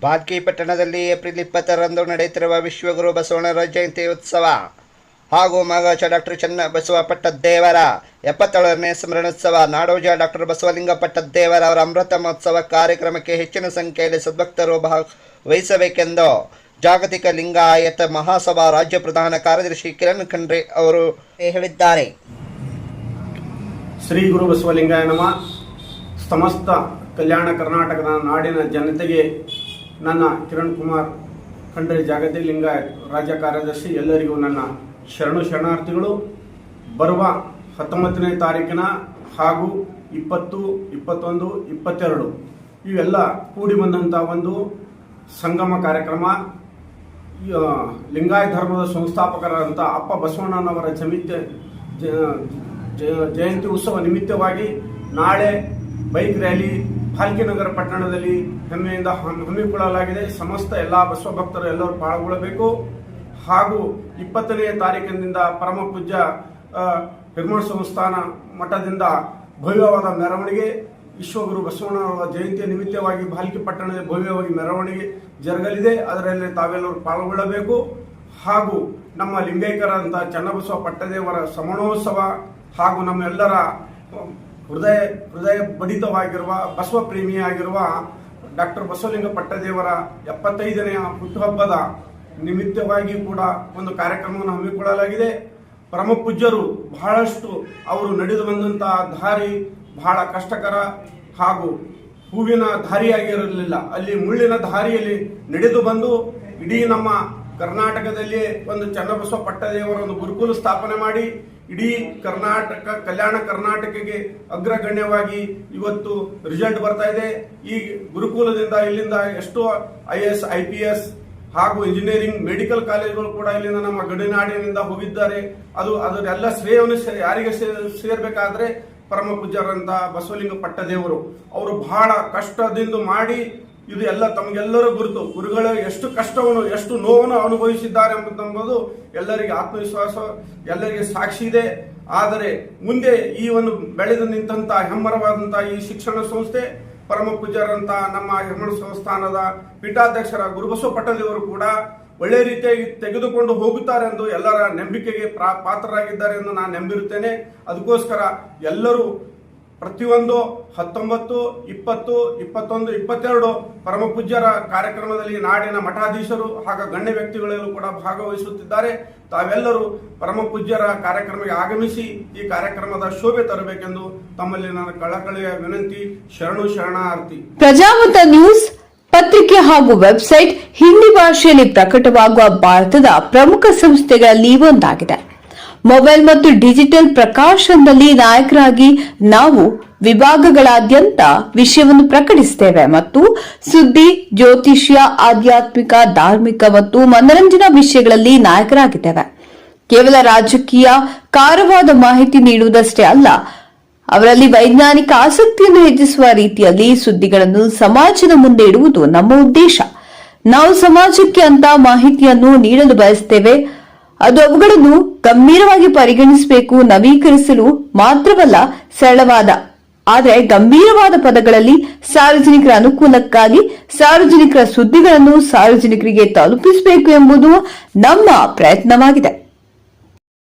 ಬಾಲ್ಕಿ ಪಟ್ಟಣದಲ್ಲಿ ಏಪ್ರಿಲ್ 20ರಂದು ನಡೆಯುತ್ತಿರುವ ವಿಶ್ವಗುರು ಬಸವಣ್ಣರ ಜಯಂತಿ ಉತ್ಸವ ಹಾಗೂ ಮಹಾರಾಜ ಡಾಕ್ಟರ್ ಚನ್ನಬಸವ ಪಟ್ಟದೇವರ 77ನೇ ಸ್ಮರಣೋತ್ಸವ ನಾಡೋಜ ಡಾಕ್ಟರ್ ಬಸವಲಿಂಗ ಪಟ್ಟದೇವರ ಅವರ ಅಮೃತ ಮಹೋತ್ಸವ ಕಾರ್ಯಕ್ರಮಕ್ಕೆ ಹೆಚ್ಚಿನ ಸಂಖ್ಯೆಯಲ್ಲಿ ಸದ್ಭಕ್ತರು ಭಾಗವಹಿಸಬೇಕೆಂದು ಜಾಗತಿಕ ಲಿಂಗಾಯತ ಮಹಾಸಭಾ ರಾಜ್ಯ ಪ್ರಧಾನ ಕಾರ್ಯದರ್ಶಿ ಕಿರಣ್ ಖಂಡ್ರೆ ಅವರು ಹೇಳಿದ್ದಾರೆ. ಶ್ರೀ ಗುರು ಬಸವಲಿಂಗಾಯ ನಮಃ. ಸಮಸ್ತ ಕಲ್ಯಾಣ ಕರ್ನಾಟಕದ ನಾಡಿನ ಜನತೆಗೆ ನನ್ನ ಕಿರಣ್ ಕುಮಾರ್ ಖಂಡ್ರೆ ಜಾಗತಿಕ ಲಿಂಗಾಯತ್ ರಾಜ್ಯ ಕಾರ್ಯದರ್ಶಿ ಎಲ್ಲರಿಗೂ ನನ್ನ ಶರಣಾರ್ಥಿಗಳು. ಬರುವ 19ನೇ ತಾರೀಕಿನ ಹಾಗೂ 20, 21, 22 ಇವೆಲ್ಲ ಕೂಡಿ ಬಂದಂಥ ಒಂದು ಸಂಗಮ ಕಾರ್ಯಕ್ರಮ. ಲಿಂಗಾಯತ ಧರ್ಮದ ಸಂಸ್ಥಾಪಕರಾದಂಥ ಅಪ್ಪ ಬಸವಣ್ಣನವರ ಜಯಂತಿ ಉತ್ಸವ ನಿಮಿತ್ತವಾಗಿ ನಾಳೆ ಬೈಕ್ ರ್ಯಾಲಿ ಭಾಲ್ಕಿನಗರ ಪಟ್ಟಣದಲ್ಲಿ ಹೆಮ್ಮೆಯಿಂದ ಹಮ್ಮಿಕೊಳ್ಳಲಾಗಿದೆ. ಸಮಸ್ತ ಎಲ್ಲ ಬಸವ ಭಕ್ತರು ಎಲ್ಲರೂ ಪಾಲ್ಗೊಳ್ಳಬೇಕು. ಹಾಗೂ 20ನೇ ತಾರೀಕಿನಿಂದ ಪರಮ ಪೂಜ್ಯ ಹಿರಮಠ ಸಂಸ್ಥಾನ ಮಠದಿಂದ ಭವ್ಯವಾದ ಮೆರವಣಿಗೆ ವಿಶ್ವಗುರು ಬಸವಣ್ಣನವರ ಜಯಂತಿಯ ನಿಮಿತ್ತವಾಗಿ ಭಾಲ್ಕಿ ಪಟ್ಟಣದ ಭವ್ಯವಾಗಿ ಮೆರವಣಿಗೆ ಜರುಗಲಿದೆ. ಅದರಲ್ಲಿ ತಾವೆಲ್ಲರೂ ಪಾಲ್ಗೊಳ್ಳಬೇಕು. ಹಾಗೂ ನಮ್ಮ ಲಿಂಗೈಕ್ಯರಾದಂಥ ಚನ್ನಬಸವ ಪಟ್ಟದೇವರ ಸಮಣೋತ್ಸವ ಹಾಗೂ ನಮ್ಮೆಲ್ಲರ ಹೃದಯ ಬಡಿತವಾಗಿರುವ ಬಸವ ಪ್ರೇಮಿಯಾಗಿರುವ ಡಾಕ್ಟರ್ ಬಸವಲಿಂಗ ಪಟ್ಟದೇವರ 75ನೇ ಹುಟ್ಟುಹಬ್ಬದ ನಿಮಿತ್ತವಾಗಿ ಕೂಡ ಒಂದು ಕಾರ್ಯಕ್ರಮವನ್ನು ಹಮ್ಮಿಕೊಳ್ಳಲಾಗಿದೆ. ಪರಮ ಪೂಜ್ಯರು ಬಹಳಷ್ಟು ಅವರು ನಡೆದು ಬಂದಂತಹ ದಾರಿ ಬಹಳ ಕಷ್ಟಕರ ಹಾಗೂ ಹೂವಿನ ದಾರಿಯಾಗಿರಲಿಲ್ಲ. ಅಲ್ಲಿ ಮುಳ್ಳಿನ ದಾರಿಯಲ್ಲಿ ನಡೆದು ಬಂದು ಇಡೀ ನಮ್ಮ ಕರ್ನಾಟಕದಲ್ಲಿ ಒಂದು ಚನ್ನಬಸವ ಪಟ್ಟದೇವರ ಒಂದು ಗುರುಕುಲ ಸ್ಥಾಪನೆ ಮಾಡಿ ಇಡೀ ಕಲ್ಯಾಣ ಕರ್ನಾಟಕಕ್ಕೆ ಅಗ್ರಗಣ್ಯವಾಗಿ ಇವತ್ತು ರಿಸಲ್ಟ್ ಬರ್ತಾ ಇದೆ. ಈ ಗುರುಕುಲದಿಂದ ಇಲ್ಲಿಂದ ಎಷ್ಟೋ IAS, IPS ಹಾಗೂ ಇಂಜಿನಿಯರಿಂಗ್ ಮೆಡಿಕಲ್ ಕಾಲೇಜುಗಳು ಕೂಡ ಇಲ್ಲಿಂದ ನಮ್ಮ ಗಡಿನಾಡಿನಿಂದ ಹೋಗಿದ್ದಾರೆ. ಅದರೆಲ್ಲ ಶ್ರೇಯವನ್ನು ಯಾರಿಗೆ ಸೇರ್ಬೇಕಾದ್ರೆ ಪರಮ ಪೂಜ್ಯರಂತ ಬಸವಲಿಂಗ ಪಟ್ಟದೇವರು ಅವರು ಬಹಳ ಕಷ್ಟದಿಂದ ಮಾಡಿ ಇದು ಎಲ್ಲ ತಮಗೆಲ್ಲರೂ ಗುರುತು. ಗುರುಗಳು ಎಷ್ಟು ಕಷ್ಟವನ್ನು ಎಷ್ಟು ನೋವನ್ನು ಅನುಭವಿಸಿದ್ದಾರೆ ಎಂಬುದು ಎಲ್ಲರಿಗೆ ಆತ್ಮವಿಶ್ವಾಸ ಎಲ್ಲರಿಗೆ ಸಾಕ್ಷಿ ಇದೆ. ಆದರೆ ಮುಂದೆ ಈ ಒಂದು ಬೆಳೆದು ನಿಂತ ಹೆಮ್ಮರವಾದಂತಹ ಈ ಶಿಕ್ಷಣ ಸಂಸ್ಥೆ ಪರಮ ಪೂಜ್ಯರಂತ ನಮ್ಮ ಹಿರಮಠ ಸಂಸ್ಥಾನದ ಪೀಠಾಧ್ಯಕ್ಷರ ಗುರುಬಸವ ಪಟ್ಟದೇವರು ಕೂಡ ಒಳ್ಳೆ ರೀತಿಯಾಗಿ ತೆಗೆದುಕೊಂಡು ಹೋಗುತ್ತಾರೆ ಎಂದು ಎಲ್ಲರ ನಂಬಿಕೆಗೆ ಪಾತ್ರರಾಗಿದ್ದಾರೆ ಎಂದು ನಾನು ನಂಬಿರುತ್ತೇನೆ. ಅದಕ್ಕೋಸ್ಕರ ಎಲ್ಲರೂ ಪ್ರತಿಯೊಂದು 19, 20, 21, 22 ಪರಮ ಪೂಜ್ಯರ ಕಾರ್ಯಕ್ರಮದಲ್ಲಿ ನಾಡಿನ ಮಠಾಧೀಶರು ಹಾಗೂ ಗಣ್ಯ ವ್ಯಕ್ತಿಗಳೆಲ್ಲೂ ಕೂಡ ಭಾಗವಹಿಸುತ್ತಿದ್ದಾರೆ. ತಾವೆಲ್ಲರೂ ಪರಮ ಪೂಜ್ಯರ ಕಾರ್ಯಕ್ರಮಕ್ಕೆ ಆಗಮಿಸಿ ಈ ಕಾರ್ಯಕ್ರಮದ ಶೋಭೆ ತರಬೇಕೆಂದು ತಮ್ಮಲ್ಲಿ ನನ್ನ ಕಳಕಳಿಯ ವಿನಂತಿ. ಶರಣಾರ್ಥಿ. ಪ್ರಜಾಮತ ನ್ಯೂಸ್ ಪತ್ರಿಕೆ ಹಾಗೂ ವೆಬ್ಸೈಟ್ ಹಿಂದಿ ಭಾಷೆಯಲ್ಲಿ ಪ್ರಕಟವಾಗುವ ಭಾರತದ ಪ್ರಮುಖ ಸಂಸ್ಥೆಗಳಲ್ಲಿ ಒಂದಾಗಿದೆ. ಮೊಬೈಲ್ ಮತ್ತು ಡಿಜಿಟಲ್ ಪ್ರಕಾಶನದಲ್ಲಿ ನಾಯಕರಾಗಿ ನಾವು ವಿಭಾಗಗಳಾದ್ಯಂತ ವಿಷಯವನ್ನು ಪ್ರಕಟಿಸುತ್ತೇವೆ ಮತ್ತು ಸುದ್ದಿ, ಜ್ಯೋತಿಷ್ಯ, ಆಧ್ಯಾತ್ಮಿಕ, ಧಾರ್ಮಿಕ ಮತ್ತು ಮನರಂಜನಾ ವಿಷಯಗಳಲ್ಲಿ ನಾಯಕರಾಗಿದ್ದೇವೆ. ಕೇವಲ ರಾಜಕೀಯ ಕಾರವಾದ ಮಾಹಿತಿ ನೀಡುವುದಷ್ಟೇ ಅಲ್ಲ, ಅವರಲ್ಲಿ ವೈಜ್ಞಾನಿಕ ಆಸಕ್ತಿಯನ್ನು ಹೆಚ್ಚಿಸುವ ರೀತಿಯಲ್ಲಿ ಸುದ್ದಿಗಳನ್ನು ಸಮಾಜದ ಮುಂದೆ ಇಡುವುದು ನಮ್ಮ ಉದ್ದೇಶ. ನಾವು ಸಮಾಜಕ್ಕೆ ಅಂತ ಮಾಹಿತಿಯನ್ನು ನೀಡಲು ಬಯಸುತ್ತೇವೆ. ಅದು ಅವುಗಳನ್ನು ಗಂಭೀರವಾಗಿ ಪರಿಗಣಿಸಬೇಕು, ನವೀಕರಿಸಲು ಮಾತ್ರವಲ್ಲ, ಸರಳವಾದ ಆದರೆ ಗಂಭೀರವಾದ ಪದಗಳಲ್ಲಿ ಸಾರ್ವಜನಿಕರ ಅನುಕೂಲಕ್ಕಾಗಿ ಸಾರ್ವಜನಿಕರ ಸುದ್ದಿಗಳನ್ನು ಸಾರ್ವಜನಿಕರಿಗೆ ತಲುಪಿಸಬೇಕು ಎಂಬುದು ನಮ್ಮ ಪ್ರಯತ್ನವಾಗಿದೆ.